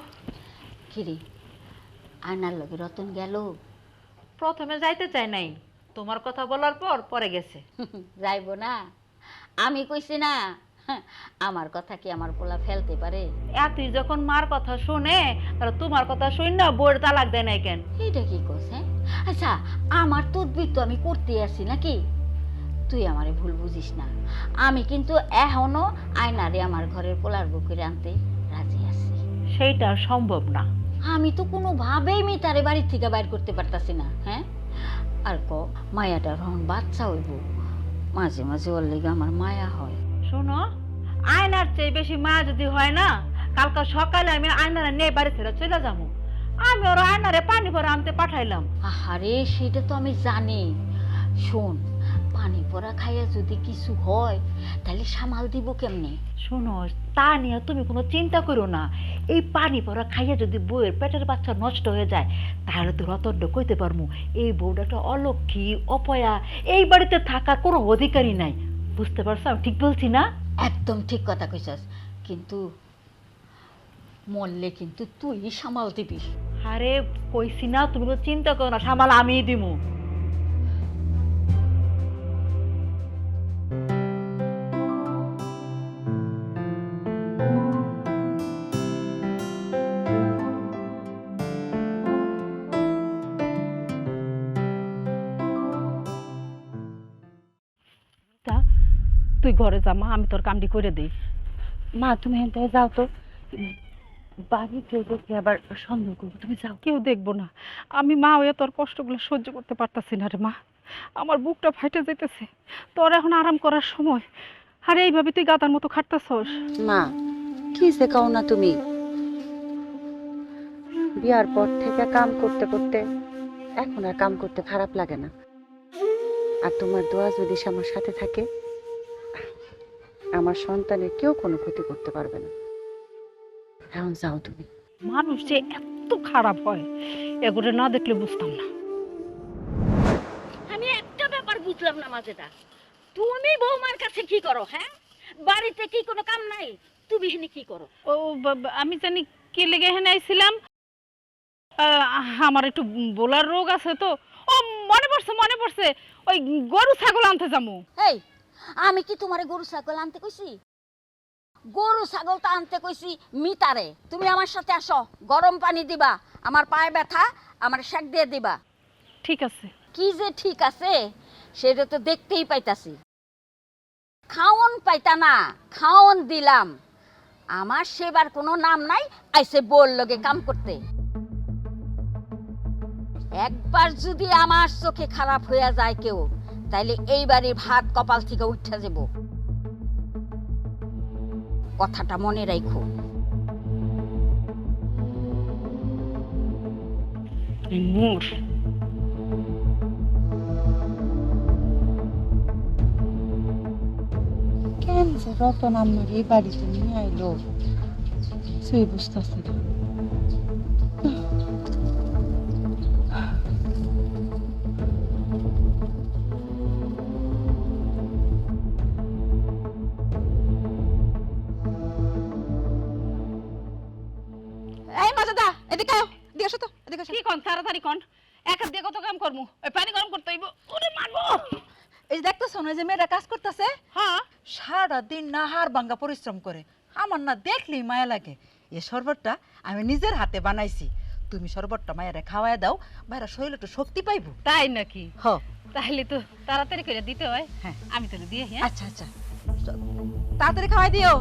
কিরে আয়নার লগে রতন গেল? প্রথমে যাইতে চাই নাই, তোমার কথা বলার পর পরে গেছে। যাইব না? আমি কইছি না, আমার কথা কি আমার পোলা ফেলতে পারে? তুই যখন মার কথা শুনে, তাহলে তোমার কথা শুন না বউয়ের তালাক দেয় নাই কেন? এইটা কি কস? হ্যাঁ, আচ্ছা আমার তদবির তো আমি করতে আসি নাকি? তুই আমারে ভুল বুঝিস না, আমি কিন্তু এখনো আয়নারে আমার ঘরের পোলার বুকে আনতে রাজি আছি। সেইটা সম্ভব না। আমি তো কোনোভাবেই মিতারে বাড়ির থেকে বাইর করতে পারতাছি না। হ্যাঁ, আর মায়াটার হন বাচ্চা হইব, মাঝে মাঝে ওর লেগে আমার মায়া হয়। শোনো, আয়নার চেয়ে বেশি মায়া যদি হয় না, কালকে সকালে আমি আয়নারে নিয়ে বাড়ি ছেড়ে চলে যাবো। আমি ওর আয়নারে পানি ভরে আনতে পাঠাইলাম। আহারে, সেটা তো আমি জানি। শোন, পানি পড়া খাইয়া যদি কিছু হয় তাহলে সামাল দিব কেমনে? শোনো, তা নিয়ে তুমি কোনো চিন্তা করো না। এই পানি পড়া খাইয়া যদি বউয়ের পেটের বাচ্চা নষ্ট হয়ে যায়, তাহলে তো রতন কইতে পারবো এই বউটা একটা অলক্ষী, অপয়া, এই বাড়িতে থাকার কোনো অধিকারই নাই। বুঝতে পারছো আমি ঠিক বলছি না? একদম ঠিক কথা কইছস, কিন্তু মরলে কিন্তু তুই সামাল দিবি। আরে কইছি না, তুমি কোনো চিন্তা করো না, সামাল আমিই দিমু। তুই ঘরে যা মা, আমি তোর কামটি করে দিই। মা তুমি এখান থেকে যাও তো, বাড়ি কেউ দেখে আবার সন্দেহ করবো, তুমি যাও। কেউ দেখবো না, আমি মা হয়ে তোর কষ্টগুলো সহ্য করতে পারতাছি না রে মা। আমার বুকটা ফাইটে যেতেছে, তোর এখন আরাম করার সময়, আর এইভাবে তুই গাদার মতো খাটতেছস। মা কি যে কও না তুমি, বিয়ার পর থেকে কাম করতে করতে এখন আর কাম করতে খারাপ লাগে না। আর তোমার দোয়া যদি আমার সাথে থাকে, আমার সন্তানের কেউ কোনো ক্ষতি করতে পারবে না। এখন যাও তুমি। মানুষ যে এত খারাপ হয়, এগুলো না দেখলে বুঝতাম না। আমি একটা ব্যাপার বুঝলাম না মাঝেটা, তুমি বৌমার কাছে কি করো? হ্যাঁ, বাড়িতে কি কোনো কাম নাই? তুমি এখানে কি করো? ও আমি জানি কি লেগে এখানে আইছিলাম, আমার একটু বোলার রোগ আছে তো। ও মনে পড়ছে, ওই গরু ছাগল আনতে যাবো। এই, আমি কি তোমারে গরু ছাগল আনতে কইছি? গরু ছাগল তো আনতে কইছি মিতারে। তুমি আমার সাথে আসো, গরম পানি দিবা, আমার পায়ে ব্যথা, আমার সেক দিয়ে দিবা। ঠিক আছে। কি যে ঠিক আছে সেটা তো দেখতেই পাইতাছি। খাওন পাইতা না, খাওন দিলাম, আমার সেবার কোনো নাম নাই। আইসে বল লগে কাম করতে। একবার যদি আমার চোখে খারাপ হইয়া যায় কেউ, তাইলে এই বাড়ির ভাত কপাল থেকে উঠা যাব। কথাটা মনে রাখো। মোর কেন যে রতন আমার এই বাড়িতে নিয়ে আইলো সেই বুঝতেছি না। এই মাজেদা এদিকে আও, এদিকে আসো তো, এদিকে আসো। কি কোন তাড়াতাড়ি কোন, এক হাত দিয়ে কত কাম করমু, ওই পানি গরম করতে হইব। ওরে মারবো। এই যে দেখতেছো না, এই যে মেয়েটা কাজ করতেছে, হ্যাঁ সারা দিন না হাড় ভাঙ্গা পরিশ্রম করে, আমার না দেখলেই মায়া লাগে। এই শরবতটা আমি নিজের হাতে বানাইছি, তুমি শরবতটা মায়েরা খাওয়ায় দাও, মায়েরা শরীরে একটু শক্তি পাইবো। তাই নাকি? হ, তাহলে তো তাড়াতাড়ি করে দিতে হয়। হ্যাঁ। আমি তাহলে দিয়ে হ্যাঁ। আচ্ছা আচ্ছা, তাড়াতাড়ি খাওয়াই দিও।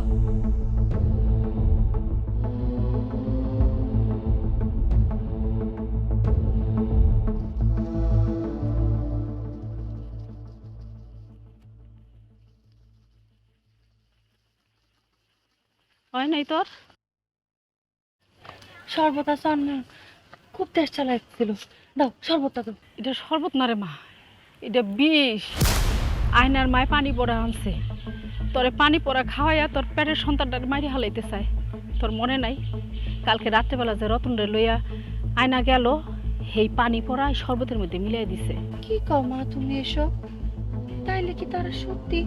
হয় নাই তোর? শরবত আছে না, খুব টেস্ট চালাইছিল। দাও শরবতটা দাও। এটা শরবত না রে মা, এটা বিষ। আয়নার মায় পানি পড়া আনছে, তোরে পানি পড়া খাওয়াইয়া তোর পেটের সন্তানটার মারি হালাইতে চায়। তোর মনে নাই কালকে রাত্রেবেলা যে রতন রে লইয়া আয়না গেল, সেই পানি পড়া এই শরবতের মধ্যে মিলাই দিছে। কি কও মা তুমি এসব? তাইলে কি তারা সত্যি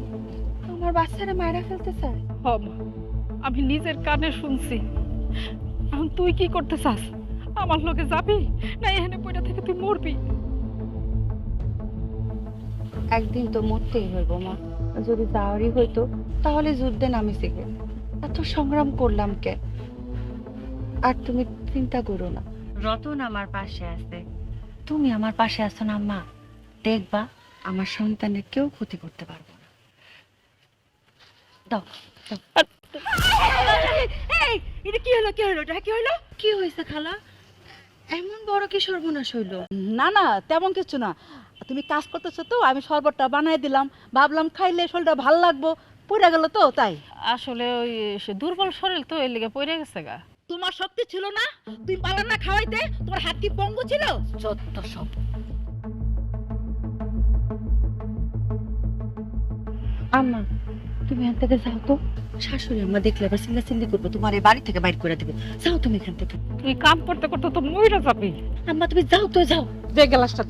আমার বাচ্চারা মায়েরা ফেলতে চায়? হ মা, আমি নিজের কানে শুনছি। এখন তুই কি করতে চাস? আমার লোকে যাবি না এখানে পয়টা থেকে তুই মরবি? একদিন তো মরতেই হইব মা। যদি যাওয়ারই হইতো তাহলে যুদ্ধে নামিছে গে, এত সংগ্রাম করলাম কে? আর তুমি চিন্তা করো না, রতন আমার পাশে আছে, তুমি আমার পাশে আছো না মা। দেখবা আমার সন্তানের কেউ ক্ষতি করতে পারবে না। দাও দাও। এই এটা কি হলো, কি হলো, এটা কি হলো? কি হয়েছে খালা? এমন বড় কি সর্বনাশ হইলো? না না, তেমন কিছু না। তুমি কাজ করতেছো তো, আমি শরবতটা বানাই দিলাম, ভাবলাম খাইলে শরীরটা ভালো লাগবো, পড়ে গেল তো তাই। আসলে ওই সে দুর্বল শরীর তো, এর লিগে পড়ে গেছে গা। তোমার শক্তি ছিল না, তুমি পারলা না খাওয়াইতে, তোমার হাত কি পঙ্গু ছিল? যত সব। আম্মা তুমি এখান থেকে যাও তো, শাশুড়ি আম্মা দেখলে আবার চিল্লাচিল্লি করবো, তোমার এই বাড়ি থেকে বাইর করে দেবে। যাও তুমি এখান থেকে। তুই কাম করতে করতে তো মইরা যাবি। আম্মা তুমি যাও তো, যাও। যে গ্লাসটা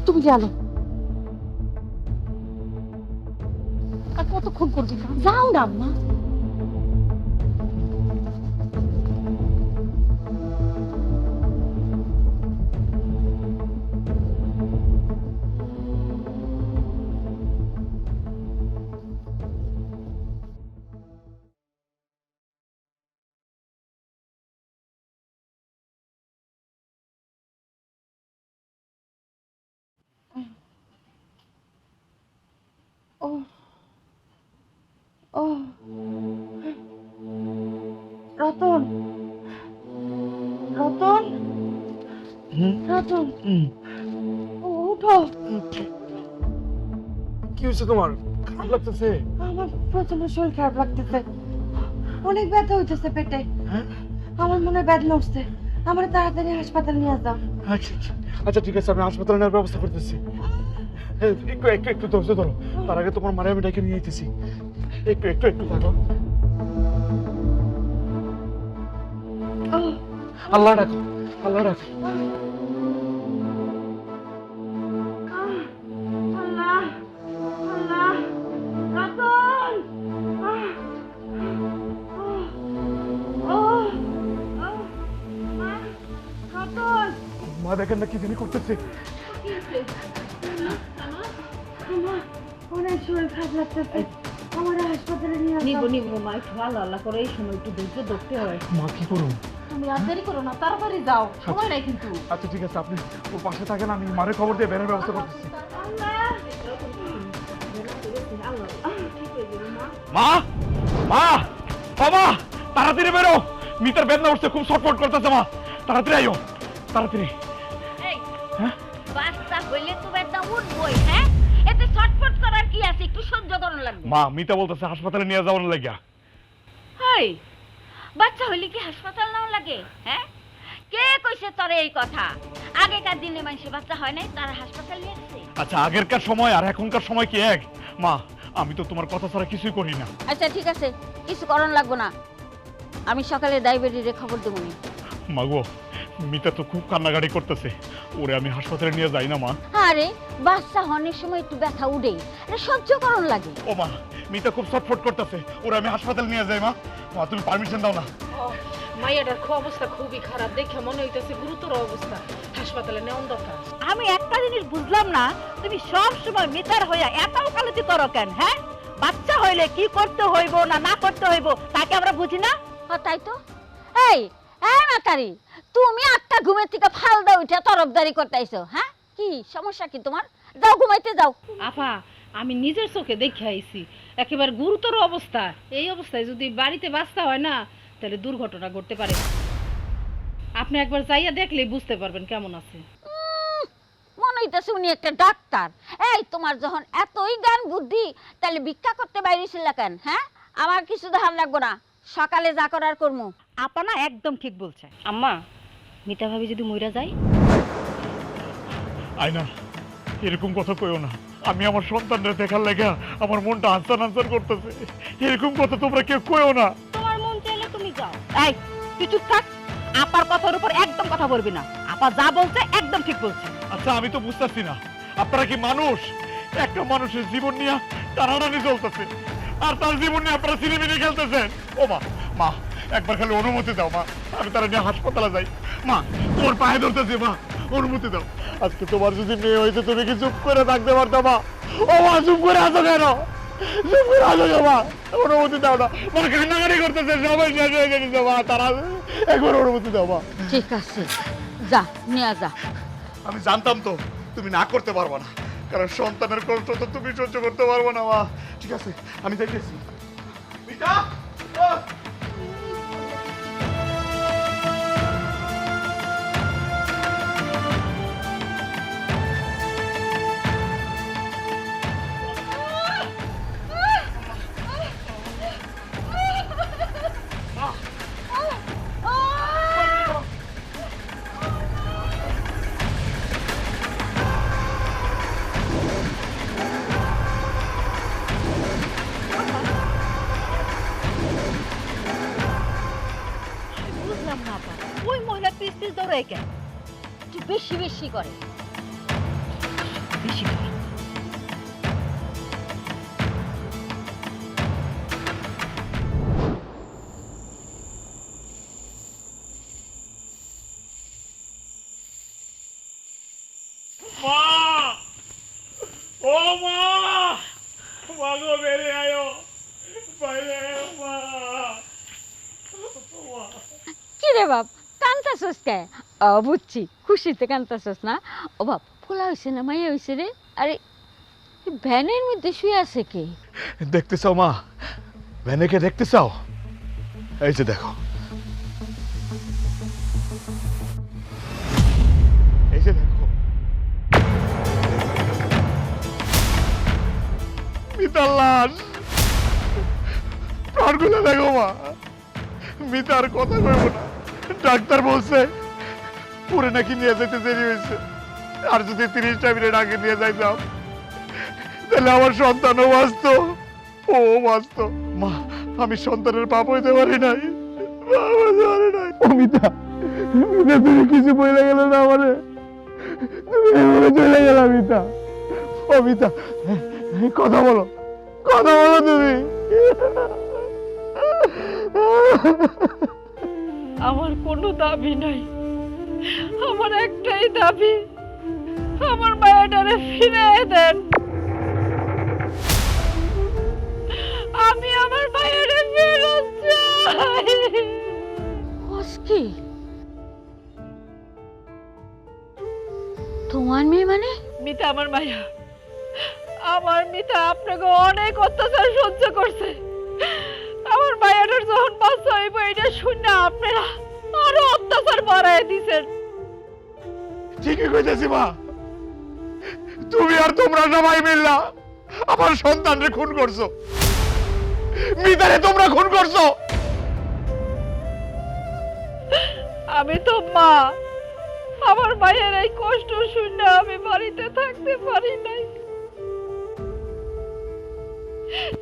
তুমি জানো আর কতক্ষণ করবি কাম? যাও না আম্মা। ও ও রতন, রতন, রতন, ও উঠো। কি হয়েছে তোমার? খারাপ লাগতেছে? আমার প্রচন্ড শরীর খারাপ লাগতেছে, অনেক ব্যথা হইতেছে পেটে। হ্যাঁ? আমার মনে হয় বেদনা উঠছে, আমার তাড়াতাড়ি হাসপাতালে নিয়ে যাও। আচ্ছা আচ্ছা, ঠিক আছে, আমি হাসপাতালে নেওয়ার ব্যবস্থা করতেছি। একটু একটু একটু ধৈর্য ধরো, তার আগে তোমার মারে আমি ডেকে নিয়ে আইতেছি। একটু একটু একটু থাকো। আল্লাহ রাখো, আল্লাহ রাখো। আল্লাহ আল্লাহ, রতন, রতন, মা দেখেন না কি জানি করতেছে। অনেক শরীর খারাপ লাগতেছে, আমার হাসপাতালে নিয়ে নিব যাও। নিব মা, একটু আল্লাহ আল্লাহ করে এই সময় একটু ধৈর্য ধরতে হয়। মা কি করো? তুমি আর দেরি করো না, তাড়াতাড়ি যাও, সময় নাই কিন্তু। আচ্ছা ঠিক আছে, আপনি ওর পাশে থাকেন, আমি মারে খবর দিয়ে বেরোর ব্যবস্থা করতেছি। মা মা বাবা, তাড়াতাড়ি বেরো, মিটার বেদনা উঠছে, খুব ছটফট করতেছে। মা তাড়াতাড়ি আইও, তাড়াতাড়ি। এই হ্যাঁ? বাচ্চা হইলে তো বেদনা উঠবই, হ্যাঁ? এতে ছটফট করার কি আছে? একটু সহ্য করানো লাগবে। মা মিতা বলতেছে হাসপাতালে নিয়ে যাওয়ার লাগিয়া। হাই, বাচ্চা হইলে কি হাসপাতাল নাও লাগে? হ্যাঁ, কে কইছে তোরে এই কথা? আগেকার দিনে মানুষে বাচ্চা হয় নাই, তারা হাসপাতাল নিয়ে গেছে। আচ্ছা, আগেরকার সময় আর এখনকার সময় কি এক? মা, আমি তো তোমার কথা ছাড়া কিছুই করি না। আচ্ছা ঠিক আছে, কিছু করণ লাগবো না, আমি সকালে ডায়াবেটিসে খবর দেবো নি। মাগো, মিতা তো খুব কান্নাকাটি করতেছে, ওরে আমি হাসপাতালে নিয়ে যাই না মা? আরে বাচ্চা হওয়ার সময় একটু ব্যথা উঠেই, এটা সহ্য করণ লাগে। ও মা, মিতা খুব ছটফট করতেছে, ওরে আমি হাসপাতালে নিয়ে যাই মা? মা তুমি পারমিশন দাও না? মাইয়াটার অবস্থা খুবই খারাপ, দেখে মনে হইতেছে গুরুতর অবস্থা, হাসপাতালে নেওয়া দরকার। আমি একটা জিনিস বুঝলাম না, তুমি সব সময় মিতার হইয়া এত ওকালতি করো কেন? হ্যাঁ, বাচ্চা হইলে কি করতে হইব না না করতে হইব তাকে আমরা বুঝি না? তাই তো। এই এই মাতারি, তুমি আটটা ঘুমের থেকে ফালদা উঠে তরফদারি করতেইছো? হ্যাঁ, কি সমস্যা কি তোমার? যাও ঘুমাইতে যাও। আপা, আমি নিজের চোখে দেখে আইছি একেবারে গুরুতর অবস্থা। এই অবস্থায় যদি বাড়িতে বাচ্চা হয় না, তাহলে দুর্ঘটনা ঘটতে পারে। আপনি একবার যাইয়া দেখলেই বুঝতে পারবেন কেমন আছে। মনে হইতেছে উনি একটা ডাক্তার। এই তোমার যখন এতই জ্ঞান বুদ্ধি, তাহলে ভিক্ষা করতে বাইরেছিল কেন? হ্যাঁ, আমার কিছু ধার লাগবো না, সকালে যা করার করমু। আপা না একদম ঠিক বলছে। আম্মা, মিতা ভাবি যদি মইরা যায়? আয়না, এরকম কথা কইও না। আমি আমার সন্তানরা দেখার লেগা আমার মনটা আনসান আনসান করতেছে, এরকম কথা তোমরা কেউ কইও না। তোমার মন চাইলে তুমি যাও। এই তুই চুপ থাক, আপার কথার উপর একদম কথা বলবি না। আপা যা বলছে একদম ঠিক বলছে। আচ্ছা, আমি তো বুঝতেছি না, আপনারা কি মানুষ? একটা মানুষের জীবন নিয়ে টানাটানি চলতেছে, আর তার জীবন নিয়ে আপনারা সিনেমিনি খেলতেছেন। ও মা, মা একবার খালি অনুমতি দাও মা, আমি তারা নিয়ে হাসপাতালে যাই। মা, তোমার পায়ে ধরতেছি মা, অনুমতি দাও। আজকে তোমার যদি মেয়ে হয়েছে, তুমি কি চুপ করে থাকতে পারতো মা? ও মা, চুপ করে আছো কেন? চুপ করে আছো কেন মা? অনুমতি দাও না, মা কান্নাকাটি করতেছে, সবাই শেষ হয়ে গেছে মা, তারা একবার অনুমতি দাও মা। ঠিক আছে, যা নিয়ে যা। আমি জানতাম তো তুমি না করতে পারবো না, কারণ সন্তানের কষ্ট তো তুমি সহ্য করতে পারবো না মা। ঠিক আছে, আমি দেখেছি। মিতা, ও! বুঝলাম না আপা, ওই মহিলা পিস পিস দৌড়ায় কেন? একটু বেশি বেশি করে। বেশি করে। মা, ও মা, মাগো বেরিয়ে আয়ো, বাইরে আয়ো মা। কি রে বাপ, কান্তাছস কে? বুঝছি, খুশিতে কান্তাছস না? ও বাপ, ফোলা হয়েছে না মাইয়া হয়েছে রে? আরে ভ্যানের মধ্যে শুয়ে আছে কে? দেখতে চাও মা? ভ্যানেকে দেখতে চাও? এই যে দেখো, এই যে দেখো, মিতার লাশ। প্রাণগুলো দেখো মা, মিতার কথা কইব না, ডাক্তার বলছে পুরে নাকি নিয়ে যেতে দেরি হয়েছে, আর যদি 30টা মিনিট আগে নিয়ে যাইতাম তাহলে আমার সন্তানও বাঁচত, ও বাঁচত। মা, আমি সন্তানের পাপ হইতে পারি নাই, পাপ হইতে পারি নাই। অমিতা, মিতা তুমি কিছু বলে গেলে না আমারে, তুমি এভাবে চলে গেলে মিতা। অমিতা, কথা বলো, কথা বলো তুমি। আমার কোনো দাবি নাই, আমার একটাই দাবি, আমার মায়াটারে ফিরে দেন। আমি আমার মায়েরে ফেরত চাই। কি তোমার মেয়ে মানে? মিতা আমার মায়া, আমার মিতা আপনাকে অনেক অত্যাচার সহ্য করছে। আমার মায়াটার যখন বাচ্চা হইব এটা শুনে আপনারা আরো অত্যাচার বাড়ায় দিছেন। ঠিকই কইতেছি মা, তুমি আর তোমরা সবাই মিললা আমার সন্তানরে খুন করছো, মিতারে তোমরা খুন করছো। আমি তো মা, আমার মায়ের এই কষ্ট শুনে আমি বাড়িতে থাকতে পারি নাই,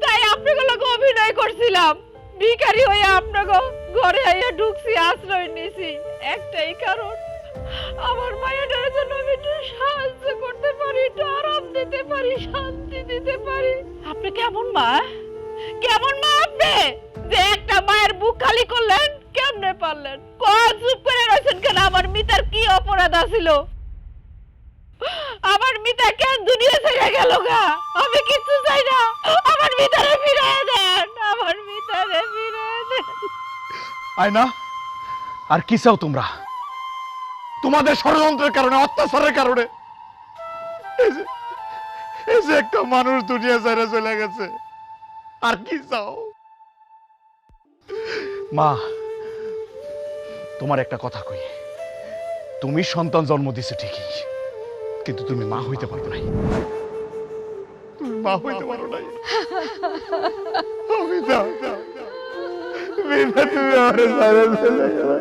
তাই আপনাকে লোক অভিনয় করছিলাম, ভিখারি হয়ে আপনাকে ঘরে আইয়া ঢুকছি, আশ্রয় নিছি। একটাই কারণ, আমার মায়ের জন্য আমি একটু সাহায্য করতে পারি, একটু আরাম দিতে পারি, শান্তি দিতে পারি। আপনি কেমন মা? কেমন মা আপনি, যে একটা মায়ের বুক খালি করলেন? কেমনে পারলেন? চুপ করে রয়েছেন কেন? আমার মিতার কি অপরাধ আছিল? আমার মিতা কেন দুনিয়া ছেড়ে গেল গা? আমি কিচ্ছু চাই না, আমার মিতারে ফিরিয়ে দেন, আমার মিতারে ফিরিয়ে দেন। আয়না, আর কি চাও তোমরা? তোমাদের ষড়যন্ত্রের কারণে, অত্যাচারের কারণে এই যে একটা মানুষ দুনিয়া ছেড়ে চলে গেছে, আর কি চাও? মা, তোমার একটা কথা কই, তুমি সন্তান জন্ম দিছো ঠিকই, কিন্তু তুমি মা হইতে পারো নাই। তুমি মা হইতে পারো নাই। তুমি আমার সারা চলে গেলা।